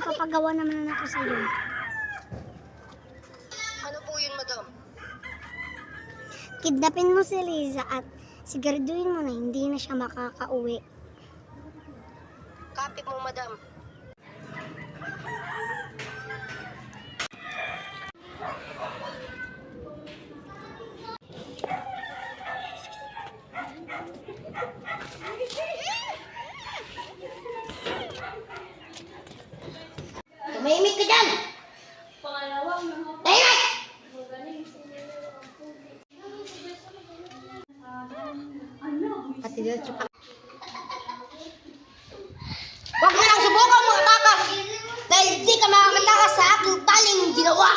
papagawa naman ako sa'yo. Ano po yun, madam? Kidnapin mo si Liza at siguraduhin mo na hindi na siya makakauwi. Copy mo, madam. Tumahimik ka dyan! Tahimik! Pati diretso pa. Huwag mo nang subukan mga takas! Dahil di ka makakatakas sa aking taling ginawa!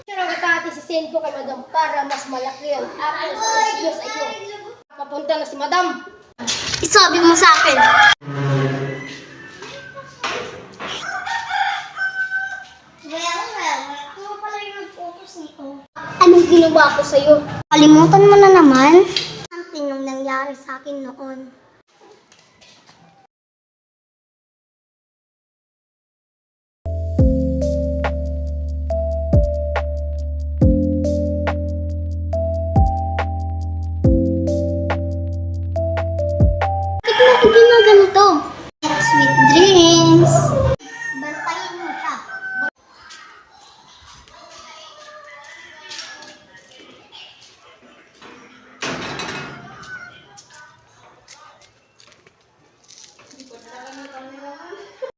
Pero katati si Sento kay madam para mas malaki ang aking sosyo sa iyo. Papunta na si madam. Isabi mo sa akin. Ano pala yung nag-focus nito? Anong ginawa ko sa iyo? Kalimutan mo na naman. Something nung nangyari sa akin noon. Bakit mo ginagawa ganito?